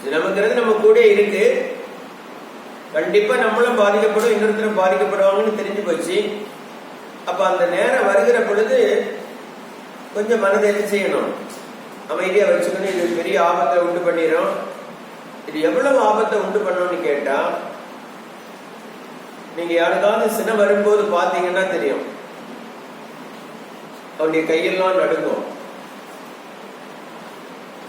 சினம்ங்கிறது நம்ம கூட இருக்கு, கண்டிப்பா நம்மளும் பாதிக்கப்படும், இன்னொருத்தரும் பாதிக்கப்படுவாங்கன்னு தெரிஞ்சு போச்சு. அப்ப அந்த நேரம் வருகிற பொழுது கொஞ்சம் மனதை என்ன செய்யணும், அமைதியா வச்சுக்கணும். இது பெரிய ஆபத்தை உண்டு பண்ணிடும். இது எவ்வளவு ஆபத்தை உண்டு பண்ணணும்னு கேட்டா, நீங்க யாருக்காவது சினம் வரும்போது பாத்தீங்கன்னா தெரியும், அவனுடைய கையெல்லாம் நடுங்கும்,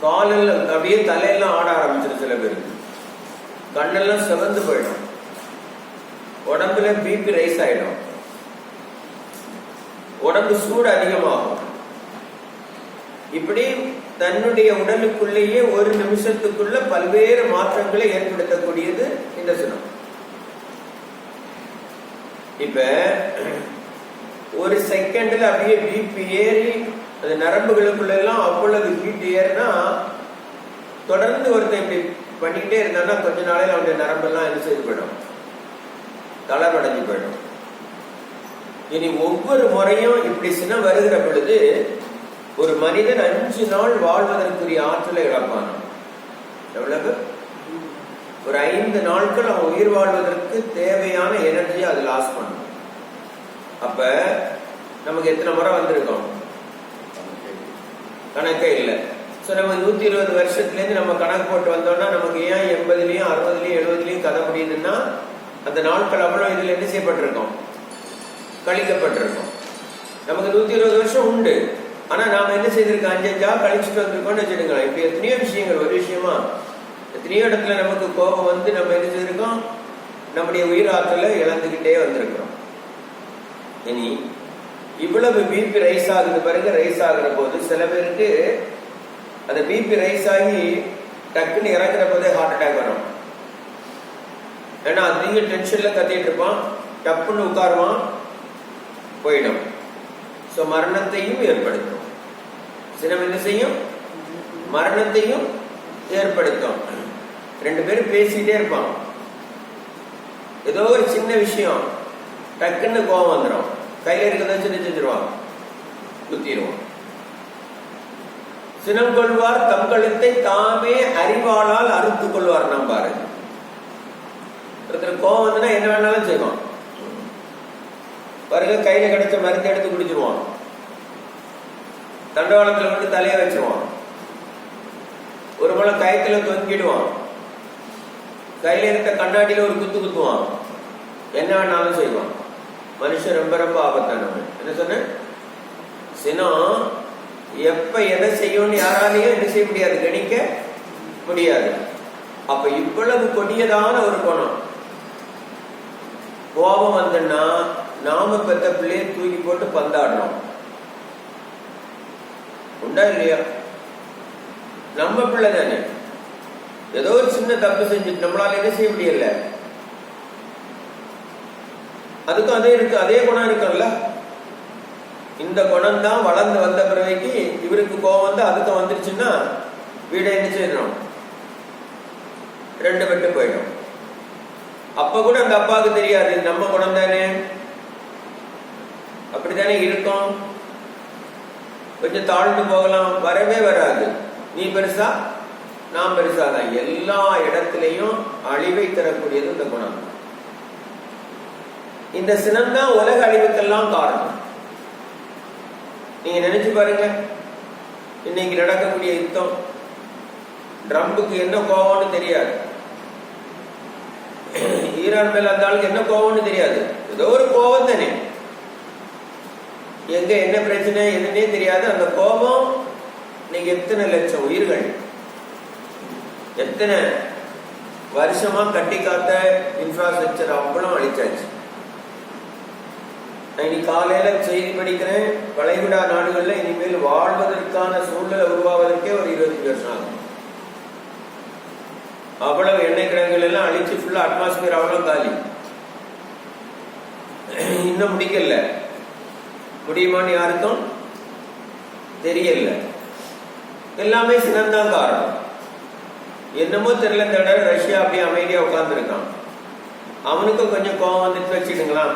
காலெல்லாம் அப்படியே தலையெல்லாம் ஆட ஆரம்பிச்சிடும், சில பேருக்கு கண்ணெல்லாம் சிவந்து போயிடும், உடம்புல பிபி ரைஸ் ஆயிடும், உடம்பு சூடு அதிகமாகும். இப்படி தன்னுடைய உடலுக்குள்ளேயே ஒரு நிமிஷத்துக்குள்ள பல்வேறு மாற்றங்களை ஏற்படுத்தக்கூடியது இந்த சினம். இப்ப ஒரு செகண்ட்ல அப்படியே பிபி ஏறி அந்த நரம்புகளுக்குள்ள எல்லாம் அவ்வளவு ஹீட் ஏறினா, தொடர்ந்து ஒருத்தன் இப்படி பண்ணிக்கிட்டே இருந்தான்னா கொஞ்ச நாளையில அவனுடைய நரம்பெல்லாம் என்ன செய்து போயிடும், தளர்வடைஞ்சு போயிடும். இனி ஒவ்வொரு முறையும் இப்படி சினம் வருகிற பொழுது ஒரு மனிதன் 5 நாள் வாழ்வதற்குரிய ஆற்றலை இழப்பான். எவ்வளவு? ஒரு 5 நாட்கள் அவன் உயிர் வாழ்வதற்கு தேவையான எனர்ஜியை அது லாஸ் பண்ணும். அப்ப நமக்கு எத்தனை முறை வந்திருக்கோம் கணக்கே இல்லை. நம்ம 120 வருஷத்துல இருந்து நம்ம கணக்கு போட்டு வந்தோம்னா நமக்கு ஏன் 80லயும் 60லயும் 70லயும் கதை முடியுதுன்னா, அந்த நாட்கள் அவ்வளவு இதுல என்ன செய்யப்பட்டிருக்கோம், கழிக்கப்பட்டிருக்கோம். நமக்கு 120 வருஷம் உண்டு. ஆனா நாம என்ன செய்திருக்கோம், 5 கழிச்சுட்டு வந்திருக்கோம்னு வச்சுடுங்களேன். இப்ப எத்தனையோ விஷயங்கள், ஒரு விஷயமா எத்தனையோ இடத்துல நமக்கு கோபம் வந்து நம்ம என்ன செய்திருக்கோம், நம்முடைய உயிராற்றலை இழந்துகிட்டே வந்திருக்கிறோம். இனி இவ்வளவு பிபி ரைஸ் ஆகுது பாருங்க. ரைஸ் ஆகுற போது சில பேருக்கு அந்த பிபி ரைஸ் ஆகி டக்குன்னு இறங்குற போதே ஹார்ட் அட்டாக் வரும். ஏன்னா அதிக டென்ஷன்ல கத்திட்டு இருப்பான், டப்புன்னு உட்காருவான், போயிடும். சோ மரணத்தையும் ஏற்படுத்தும். சினம் என்ன செய்யும், மரணத்தையும் ஏற்படுத்தும். 2 பேரும் பேசிட்டே இருப்பான், ஏதோ ஒரு சின்ன விஷயம் டக்குன்னு கோபம் வந்துடும், கையில இருக்கிறத செஞ்சிருவான், குத்திடுவான். சினம் கொள்வார் தம் கழுத்தை தாமே அறிவாளால் அறுத்து கொள்வார். நாம் பாருங்க, ஒருத்தர் கோபம் வந்துன்னா என்ன வேணாலும் செய்வான் பாருங்க. கையில கிடைச்ச மருந்து எடுத்து குடிச்சிருவான், தண்டவாளத்துல வந்து தலைய வச்சிருவான், ஒரு முறை கயத்துல தொங்கிடுவான், கையில இருக்க கண்ணாடியில ஒரு குத்து குத்துவான், என்ன வேணாலும் செய்வான். மனுஷன் ரொம்ப ரொம்ப ஆபத்தானவன். என்ன சொன்ன, சினம் எப்ப எதை செய்யும்னு யாராலையும் என்ன செய்ய முடியாது, கணிக்க முடியாது. அப்ப இவ்வளவு கொடியதான ஒரு குணம். கோபம் வந்துன்னா நாம பெத்த பிள்ளைய தூக்கி போட்டு பந்தாடுறோம், உண்டா இல்லையா? நம்ம பிள்ளை தானே, ஏதோ ஒரு சின்ன தப்பு செஞ்சுட்டு நம்மளால என்ன செய்ய முடியல, அதுக்கும் அதே இருக்கு, அதே குணம் இருக்குல்ல. இந்த குணம் தான் வளர்ந்து வந்த பிறகு இவருக்கு கோபம் வந்து அதுக்கும் வந்துருச்சுன்னா வீடை என்ன செய்யணும், 2 பெட்டு போயிடும். அப்ப கூட அந்த அப்பாவுக்கு தெரியாது நம்ம குணம் தானே, அப்படித்தானே இருக்கும். கொஞ்சம் தாழ்ந்து போகலாம், வரவே வராது. நீ பெருசா நான் பெருசா தான். எல்லா இடத்திலையும் அழிவை தரக்கூடியது இந்த குணம். இந்த சினம் தான் உலக அழிவுக்கெல்லாம் காரணம். நீங்க நினைச்சு பாருங்க, இன்னைக்கு நடக்கக்கூடிய யுத்தம், ட்ரம்புக்கு என்ன கோபம்னு தெரியாது, ஈரான் மேல அந்த ஆளுக்கு என்ன கோபம்னு தெரியாது, ஏதோ ஒரு கோபம் தானே, எங்க என்ன பிரச்சனை எதுன்னே தெரியாது. அந்த கோபம் இன்னைக்கு எத்தனை லட்சம் உயிர்கள், எத்தனை வருஷமா கட்டி காத்த இன்ஃப்ராஸ்ட்ரக்சர் அவ்வளவு அழிச்சாச்சு. இன்னைக்கு காலையில செய்தி படிக்கிறேன், வளைகுடா நாடுகள்ல இனிமேல் வாழ்வதற்கான சூழ்நிலை உருவாவதற்கே ஒரு 25 வருஷம் ஆகும். அவ்வளவு எண்ணெய் கிடங்குகள் எல்லாம் அழிச்சு ஃபுல்லா அட்மாஸ்பியர் அவ்வளவு காலி. இன்னும் முடிக்கல, முடியுமான்னு யாருக்கும் தெரியல. எல்லாமே சினம்தான் காரணம். என்னமோ தெரியல, தடவை ரஷ்யா அப்படியே அமைதியா உட்கார்ந்து இருக்கான். அவனுக்கும் கொஞ்சம் கோபம் வந்துட்டு வச்சுடுங்களா,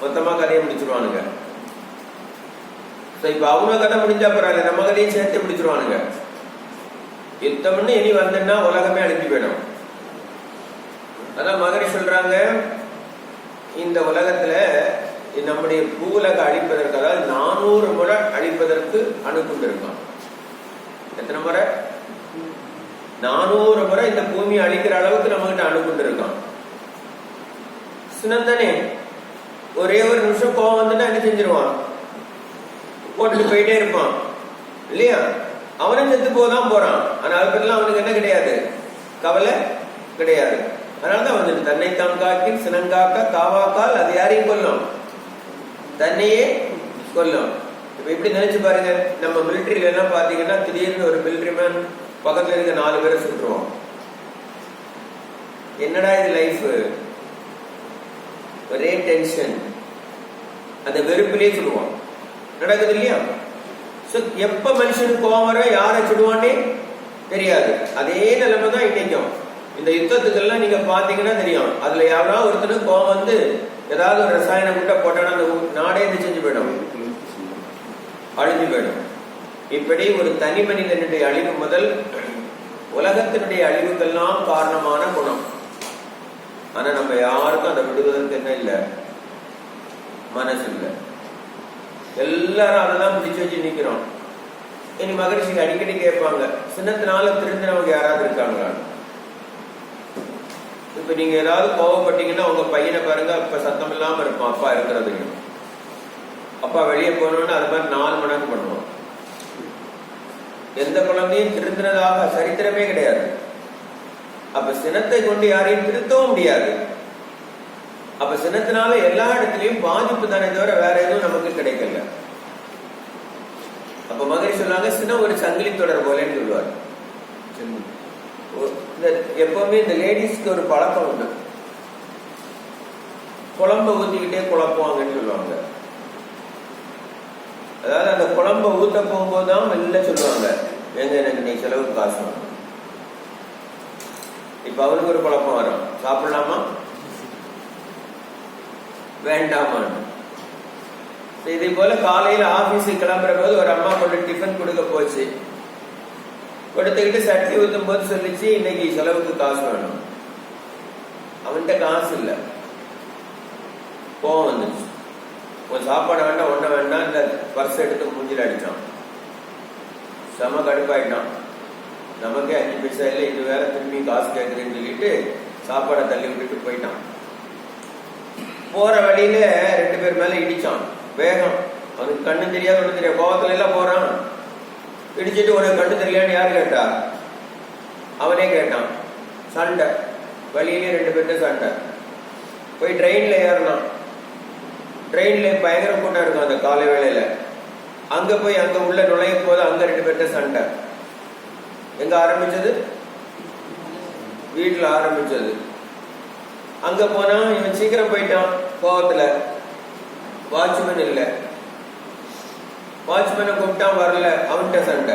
மொத்தமா கதையை முடிச்சிருவானுங்க. இப்ப அவங்க கதை முடிஞ்சா பரவாயில்ல, நம்ம கதையும் சேர்த்து முடிச்சிருவானுங்க. யுத்தம்னு இனி வந்துன்னா உலகமே அழிஞ்சு போயிடும். அதான் மகரி சொல்றாங்க, இந்த உலகத்துல நம்முடைய பூவுலக அழிப்பதற்கு, அதாவது 400 முறை அழிப்பதற்கு அணுகுண்டிருக்கான். எத்தனை முறை? 400 முறை இந்த பூமியை அழிக்கிற அளவுக்கு நம்ம கிட்ட அணுகுண்டிருக்கான். சினந்தனே ஒரே ஒரு நிமிஷம் கோவம் வந்துட்டா என்ன செஞ்சிருவான்? போட்டுட்டு போயிட்டே இருப்பான் இல்லையா? அவனும் செத்து போதான் போறான். ஆனா அது பத்திலாம் அவனுக்கு என்ன கிடையாது, கவலை கிடையாது. அதனாலதான் வந்துட்டு தன்னைத்தான் காக்கி சினங்காக்க காவாக்கால் அது யாரையும் கொல்லும், தன்னையே கொல்லும். இப்ப எப்படி நினைச்சு பாருங்க, நம்ம மிலிட்டரியில எல்லாம் பாத்தீங்கன்னா திடீர்னு ஒரு மிலிட்டரி மேன் பக்கத்துல இருக்க 4 பேரை சுட்டுருவோம். என்னடா இது லைஃப், ஒரே டென்ஷன், அந்த வெறுப்பிலே சொல்லுவான். நடக்குது இல்லையா? எப்ப மனுஷனுக்கு கோவம் வர யாரை சுடுவானே தெரியாது. அதே நிலைமை தான் இன்னைக்கும். இந்த யுத்தத்துக்கெல்லாம் நீங்க பாத்தீங்கன்னா தெரியும், அதுல யாராவது ஒருத்தனுக்கு கோவம் வந்து ஏதாவது ஒரு ரசாயன கூட்ட போட்டானா அந்த நாடே செஞ்சு போயிடும், அழிஞ்சு போயிடும். இப்படி ஒரு தனி மனிதனுடைய அழிவு முதல் உலகத்தினுடைய அழிவுக்கெல்லாம் காரணமான குணம். ஆனா நம்ம யாருக்கும் அதை விடுவதற்கு என்ன இல்லை, மனசு இல்லை. எல்லாரும் அதைதான் பிடிச்சு வச்சு நிக்கிறோம். இனி மகரிஷிக்கு அடிக்கடி கேட்பாங்க, சின்னத்தினால திருந்தினவங்க யாராவது இருக்காங்களா? இப்ப நீங்க ஏதாவது கோவப்பட்டீங்கன்னா உங்க பையனை பாருங்க, இப்ப சத்தம் இல்லாம இருப்பான் அப்பா இருக்கிறதுக்கு. அப்பா வெளியே போனோம்னா அது மாதிரி 4 மடங்கு பண்ணுவோம். எந்த குழந்தையும் திருந்தினதாக சரித்திரமே கிடையாது. அப்ப சினத்தை கொண்டு யாரையும் திருத்தவும் முடியாது. அப்ப சினத்தினால எல்லா இடத்துலயும் பாதிப்பு தானே தவிர வேற எதுவும் நமக்கு கிடைக்கல. அப்ப மகரி சொன்னாங்க, சினம் ஒரு சங்கிலி தொடர் போலன்னு சொல்லுவார். எப்பவுமே இந்த லேடிஸ்க்கு ஒரு பழக்கம் உண்டு, குழம்ப ஊத்திக்கிட்டே குழப்புவாங்கன்னு சொல்லுவாங்க. அதாவது அந்த குழம்ப ஊத்த போகும்போதுதான் மெல்ல சொல்லுவாங்க, எங்க எனக்கு நீ செலவுக்கு காசு வாங்க. இப்ப அவனுக்கு ஒரு குழப்பம் வரும், சாப்பிடலாமா வேண்டாமான்னு. இதே போல காலையில ஆபீஸுக்கு கிளம்புற போது ஒரு அம்மா கொண்டு டிஃபன் கொடுக்க போச்சு, கொடுத்துக்கிட்டு சட்னி ஊத்தும் போது சொல்லிச்சு, இன்னைக்கு செலவுக்கு காசு வேணும். அவன்கிட்ட காசு இல்லை, கோவம் வந்துச்சு. ஒரு சாப்பாடு வேண்டாம், ஒண்ண வேண்டாம், இந்த பர்ஸ் எடுத்து மூஞ்சில அடிச்சான். செம கடுப்பாயிட்டான். நமக்கே 5 பைசா இல்லை, இது வேற திரும்பி காசு கேட்குறேன்னு சொல்லிட்டு சாப்பாடை தள்ளி விட்டுட்டு போயிட்டான். போற வழியில 2 பேர் மேல இடிச்சான். வேகம், அவனுக்கு கண்ணு தெரியாது ஒண்ணு தெரியாது, கோவத்துல எல்லாம் போறான். இடிச்சிட்டு உனக்கு கண்ணு தெரியான்னு யாரு கேட்டா? அவனே கேட்டான். சண்டை, வழியிலே 2 பேர்ட்ட சண்டை. போய் ட்ரெயின்ல ஏறினான். ட்ரெயின்ல பயங்கர கூட்டம் இருக்கும் அந்த காலை வேளையில. அங்க போய் அங்க உள்ள நுழையும் போது அங்க 2 பேர்ட்ட சண்டை. எங்க ஆரம்பிச்சது? வீட்டுல ஆரம்பிச்சது. அங்க போனா இவன் சீக்கிரம் போயிட்டான் கோவத்துல. வாட்ச்மேன் இல்ல, வாட்ச்மேனை கூப்பிட்டான் வரல, அவன்கிட்ட சண்டை.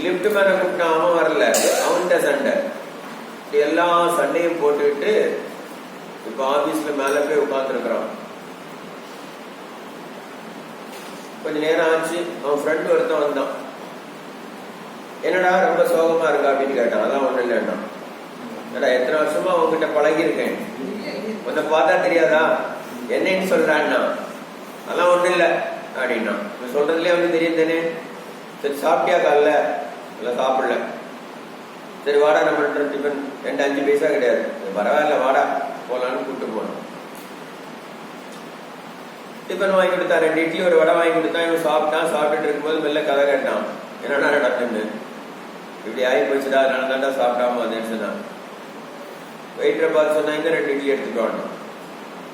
லிப்ட் மேனை கூப்பிட்டான், அவன் வரல, அவன்கிட்ட சண்டை. எல்லா சண்டையும் போட்டுக்கிட்டு இப்ப ஆபீஸ்ல மேல போய் உட்கார்ந்து இருக்கிறான். கொஞ்ச நேரம் ஆச்சு, அவன் ஃப்ரெண்ட் ஒருத்தன் வந்தான். என்னடா ரொம்ப சோகமா இருக்கா அப்படின்னு கேட்டான். அதான் ஒண்ணு இல்லைன்னா, ஏடா எத்தனை வருஷமா அவங்ககிட்ட பழகி இருக்கேன், உன்னை பார்த்தா தெரியாதா, என்னன்னு சொல்றான்னா. அதெல்லாம் ஒண்ணு இல்லை அப்படின்னா. சொல்றதுலயே அவனுக்கு தெரியும் தானே. சரி சாப்பிட்டியா காலைல? இல்லை சாப்பிடல. சரி வாடா, நம்ம டிஃபன் 2-5 பைசா கிடையாது, பரவாயில்ல வாடா போலான்னு கூப்பிட்டு போனோம். டிஃபன் வாங்கி கொடுத்தா, 2 இட்லி ஒரு வடை வாங்கி கொடுத்தா. இவன் சாப்பிட்டான். சாப்பிட்டுட்டு இருக்கும்போது மெல்ல கதை கேட்டான், என்னடா நடக்குன்னு. இப்படி ஆகி போச்சுடா, அதனால தான்டா சாப்பிடாம வந்தேன்னு சொன்னான். வெயிட்டரை பார்த்து சொன்னா, இந்த 2 இட்லி எடுத்துக்கோன்னு.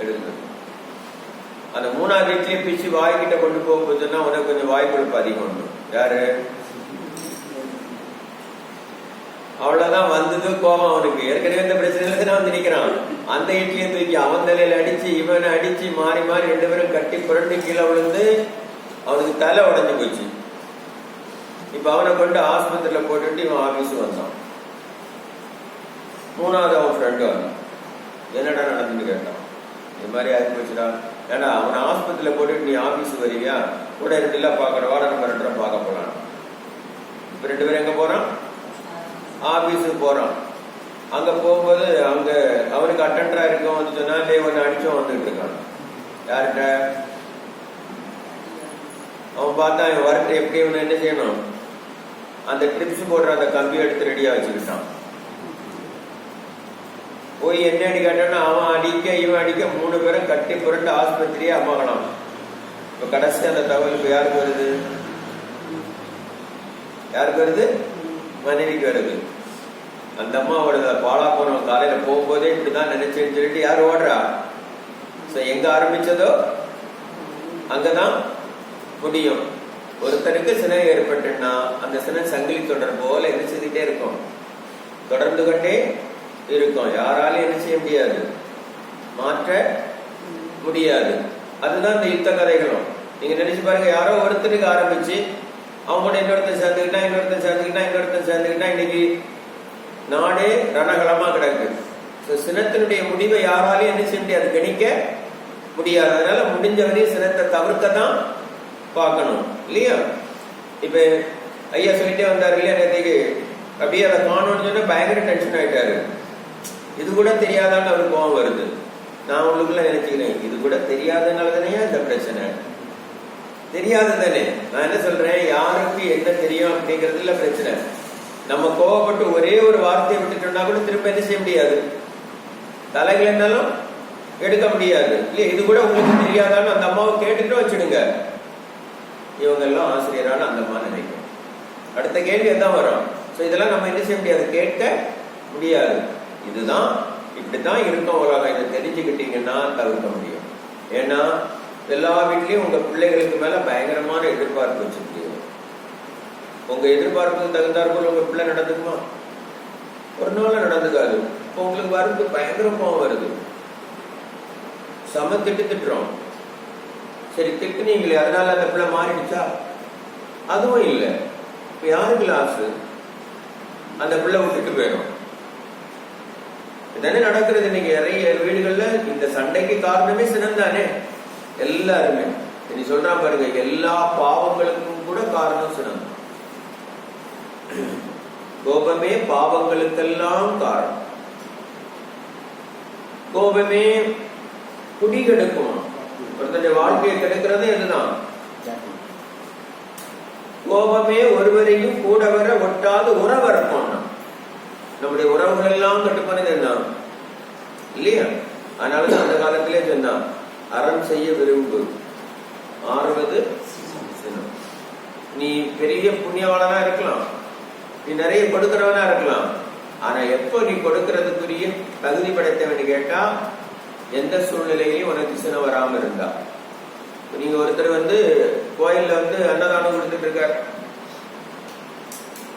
எடுத்து அந்த 3ஆவது இட்லியை பிச்சு வாய்கிட்ட கொண்டு போகும்போது சொன்னா, உனக்கு கொஞ்சம் வாய் கொழுப்பு அதிகம் உண்டு. யாரு? அவ்வளவுதான் வந்தது கோபம் அவனுக்கு. ஏற்கனவே இந்த பிரச்சனையில தான் வந்து நிக்கிறான். அந்த இட்லியை தூக்கி அவன் தலையில அடிச்சு இவனை அடிச்சு மாறி மாறி 2 பேரும் கட்டி புரண்டு கீழே விழுந்து அவனுக்கு தலை உடஞ்சு போச்சு. இப்ப அவனை கொண்டு ஆஸ்பத்திரியில போட்டுட்டு இவன் ஆபீஸ் வந்தான். 3ஆவது அவன் ஃப்ரெண்டு வந்தான். என்னடா நடந்துன்னு கேட்டான். இது மாதிரி ஆகி போச்சுடா. ஏன்னா அவனை ஆஸ்பத்திரியில போட்டுட்டு நீ ஆபீஸ் வருவியா? கூட 2 பார்க்கற வாட நம்ம 2 பார்க்க போலாம். இப்ப 2 பேரும் எங்க போறான்? ஆபீஸுக்கு போறான். அங்க போகும்போது அங்க அவனுக்கு அட்டெண்டரா இருக்கும் வந்து சொன்னா ஒன்னு அடிச்சோம் வந்துட்டு இருக்கான். யார்கிட்ட அவன் பார்த்தா வரட்டு எப்படி இவனை என்ன செய்யணும், அந்த ட்ரிப்ஸ் போடுற அந்த கம்பி எடுத்து ரெடியா வச்சுக்கிட்டான். போய் என்ன அடி காட்டான்னா அவன் அடிக்க இவன் அடிக்க 3 பேரும் கட்டி புரண்டு ஆஸ்பத்திரியே அம்மாகலாம். இப்ப கடைசி அந்த தகவல் இப்ப யாருக்கு வருது? யாருக்கு வருது? மனைவிக்கு வருது. அந்த அம்மாவோட பாலா போன காலையில போகும்போதே இப்படிதான் நினைச்சேன்னு சொல்லிட்டு யாரு ஓடுறா? எங்க ஆரம்பிச்சதோ அங்கதான் முடியும். ஒருத்தருக்கு சினை ஏற்பட்டுன்னா அந்த சினை சங்கிலி தொடர் போல என்ன செய்துட்டே இருக்கும், தொடர்ந்து கொண்டே இருக்கும். யாராலும் என்ன செய்ய முடியாது, மாற்ற முடியாது. அதுதான் இந்த யுத்த கதைகளும். நீங்க நினைச்சு பாருங்க, யாரோ ஒருத்தருக்கு ஆரம்பிச்சு அவங்க கூட இன்னொருத்தன் சேர்ந்துக்கிட்டா இன்னைக்கு நாடே ரணகலமா கிடக்கு. சினத்தினுடைய முடிவை யாராலையும் என்ன செய்ய முடியாது, கணிக்க முடியாது. அதனால முடிஞ்ச வரையும் சினத்தை தவிர்க்கத்தான் பார்க்கணும் இல்லையா? இப்ப ஐயா சொல்லிட்டே வந்தாரு இல்லையா, நேற்றுக்கு அப்படியே அதை காணோம்னு சொன்னா பயங்கர டென்ஷன் ஆயிட்டாரு. இது கூட தெரியாதான்னு அவருக்கு கோவம் வருது. நான் உங்களுக்குள்ள நினைச்சுக்கிறேன், இது கூட தெரியாதனால தானே இந்த பிரச்சனை. தெரியாது தானே. நான் என்ன சொல்றேன், யாருக்கு என்ன தெரியும் அப்படிங்கறதுல பிரச்சனை. நம்ம கோவப்பட்டு ஒரே ஒரு வார்த்தையை விட்டுட்டோம்னா கூட திரும்ப என்ன செய்ய முடியாது, தலைகள் என்னாலும் எடுக்க முடியாது இல்லையா? இது கூட உங்களுக்கு தெரியாதான்னு அந்த அம்மாவை கேட்டுட்டு வச்சுடுங்க. இவங்க எல்லாம் ஆசிரியரான அந்த அம்மா நினைக்கும். அடுத்த கேள்வி எதான் வரும். இதெல்லாம் நம்ம என்ன செய்ய முடியாது, கேட்க முடியாது. இதுதான் இப்படித்தான் இருக்கும் உலகம். இதை தெரிஞ்சுக்கிட்டீங்கன்னா தவிர்க்க முடியும். ஏன்னா எல்லா வீட்லயும் உங்க பிள்ளைகளுக்கு மேல பயங்கரமான எதிர்பார்ப்பு வச்சிருக்கீங்க. உங்க எதிர்பார்ப்புக்கு தகுந்தாற்போல் உங்க பிள்ளை நடந்துக்குமா? ஒரு நாள் நடந்துக்காது. இப்போ உங்களுக்கு வருது பயங்கரமா வருது, சம திட்டுறோம். சரி திட்டுனீங்களே, அதனால அந்த பிள்ளை மாறிடுச்சா? அதுவும் இல்லை. இப்ப யாருக்கு லாஸ்? அந்த பிள்ளை விட்டுட்டு போயிடும். இதானே நடக்கிறது இன்னைக்கு நிறைய வீடுகள்ல. இந்த சண்டைக்கு காரணமே சினந்தானே. எல்லாருமே நீ சொல்றான் பாருங்க, எல்லா பாவங்களுக்கும் கூட காரணம் சினம். கோபமே பாவங்களுக்கெல்லாம் காரணம். கோபமே குடி கெடுக்குமா? ஒருத்தருடைய வாழ்க்கையை கெடுக்கிறதே இதுதான். கோபமே ஒருவரையும் கூட வர ஒட்டாது உறவரப்போம். நம்முடைய உறவுகள் எல்லாம் கட்டுப்பானது என்ன இல்லையா? அதனாலதான் அந்த காலத்திலே சொன்னான், அறம் செய்ய விரும்பு ஆறுவது சினம். நீ பெரிய புண்ணியவாளனா இருக்கலாம், நீ நிறைய கொடுக்கிறவனா இருக்கலாம். ஆனா எப்போ நீ கொடுக்கறதுக்குரிய தகுதி படைத்தவன்னு கேட்டா, எந்த சூழ்நிலையிலையும் உனக்கு சினம் வராம இருந்தா. நீங்க ஒருத்தர் கோயில்ல அன்னதானம் கொடுத்துட்டு இருக்காரு.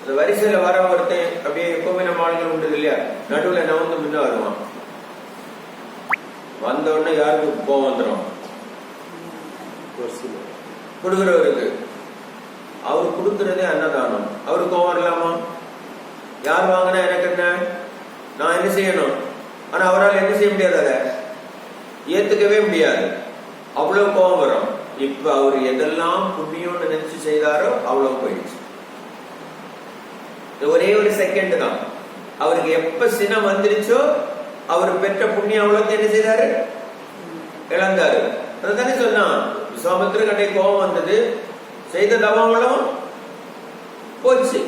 அந்த வரிசையில வர ஒருத்தன் அப்படியே எப்பவுமே நம்ம ஆளுகள் உண்டு இல்லையா, நடுவுல நவந்து முன்ன வருவான். வந்த உடனே யாருக்கு கோவம் வந்துடும்? கொடுக்கிறவருக்கு. அவர் கொடுக்கறதே அன்னதானம், அவருக்கு கோவம் வரலாமா? யார் வாங்கினா எனக்கு என்ன, நான் என்ன செய்யணும்? ஆனா அவரால் என்ன செய்ய முடியாது, அதை ஏத்துக்கவே முடியாது. அவ்வளவு கோபம் வரும். இப்ப அவர் எதெல்லாம் புண்ணியம்னு நினைச்சு செய்தாரோ அவ்வளவு போயிடுச்சு. ஒரே ஒரு செகண்ட் தான். அவருக்கு எப்ப சினம் வந்துருச்சோ அவர் பெற்ற புண்ணியம் அவ்வளவு என்ன செய்தாரு, இழந்தாரு. அதுதானே சொன்னான், விஸ்வாமித்திர கண்டை கோபம் வந்தது, செய்த தவங்களும் போச்சு.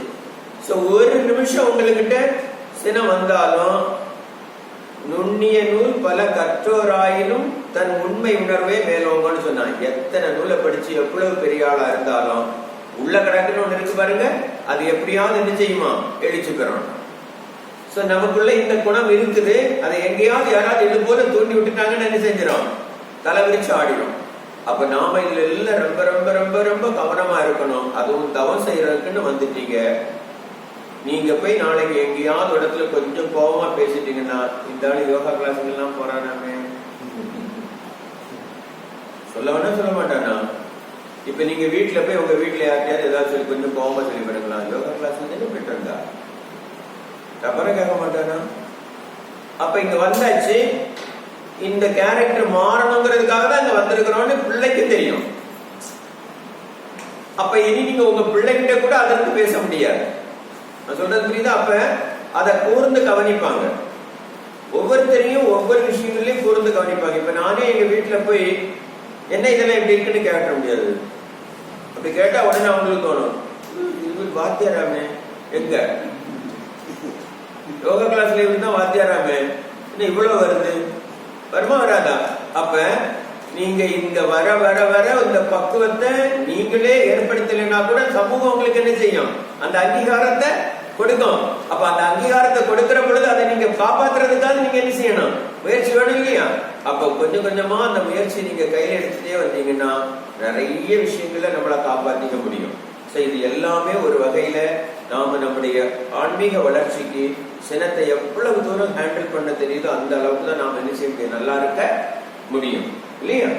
ஒரு நிமிஷம் உங்ககிட்ட சினம் வந்தாலும் நுண்ணிய நூல் பல கற்றோராயினும் தன் உண்மை உணர்வே மேலோங்கன்னு சொன்னான். எத்தனை நூலை படிச்சு எவ்வளவு பெரிய ஆளா இருந்தாலும் உள்ள கிடக்குன்னு ஒண்ணு இருக்கு பாருங்க, அது எப்படியாவது என்ன செய்யுமா, எழுச்சி பெறணும். நமக்குள்ள இந்த குணம் இருக்குது. அதை எங்கேயாவது யாராவது இது போல தூண்டி விட்டுட்டாங்கன்னு என்ன செஞ்சிடும், தலை விரிச்சு ஆடிடும். அப்ப நாம இதுல எல்லாம் ரொம்ப ரொம்ப ரொம்ப ரொம்ப கவனமா இருக்கணும். அதுவும் தவம் செய்யறதுக்குன்னு வந்துட்டீங்க. நீங்க போய் நாளைக்கு எங்கேயாவது இடத்துல கொஞ்சம் கோபமா பேசிட்டீங்கன்னா, இந்த ஆளு யோகா கிளாஸுக்கு எல்லாம் போறானாமே சொல்லவனா சொல்ல மாட்டானா? இப்ப நீங்க வீட்டுல போய் உங்க வீட்டுல யார்கிட்டயாவது ஏதாவது சொல்லி கொஞ்சம் கோபமா சொல்லி பண்ணுங்களா, யோகா கிளாஸ் போயிட்டு இருந்தா தப்பற கேட்க மாட்டானா? அப்ப இங்க வந்தாச்சு, இந்த கேரக்டர் மாறணுங்கிறதுக்காக தான் இங்க வந்திருக்கிறோம்னு பிள்ளைக்கு தெரியும். அப்ப இனி நீங்க உங்க பிள்ளைகிட்ட கூட அதற்கு பேச முடியாது. நான் சொல்றது புரியுதா? அப்ப அதை கூர்ந்து கவனிப்பாங்க. ஒவ்வொருத்தரையும் ஒவ்வொரு விஷயங்களையும் கூர்ந்து கவனிப்பாங்க. இப்ப நானே எங்க வீட்டுல போய் என்ன இதெல்லாம் எப்படி இருக்குன்னு கேட்க முடியாது. அப்படி கேட்டா உடனே அவங்களுக்கு தோணும், இது வாத்தியாராமே, எங்க யோகா கிளாஸ்ல இருந்தா வாத்தியாராமே, என்ன இவ்வளவு வருது, வருமா வராதா? அப்ப நீங்க இந்த வர வர வர இந்த பக்குவத்தை நீங்களே ஏற்படுத்தலைன்னா கூட சமூகம் உங்களுக்கு என்ன செய்யும்? அந்த அங்கீகாரத்தை கொடுக்கும். அப்ப அந்த அங்கீகாரத்தை கொடுக்கிற பொழுது அதை நீங்க காப்பாத்துறதுக்காக நீங்க என்ன செய்யணும்? முயற்சி வேணும் இல்லையா? அப்ப கொஞ்சம் கொஞ்சமா அந்த முயற்சி நீங்க கையில எடுத்துட்டே வந்தீங்கன்னா நிறைய விஷயங்களை நம்மளை காப்பாத்திக்க முடியும். இது எல்லாமே ஒரு வகையில நாம நம்முடைய ஆன்மீக வளர்ச்சிக்கு சினத்தை எவ்வளவு தூரம் ஹேண்டில் பண்ண தெரியுதோ அந்த அளவுக்கு தான் நாம என்ன செய்ய முடியும், நல்லா இருக்க முடியும் இல்லையா?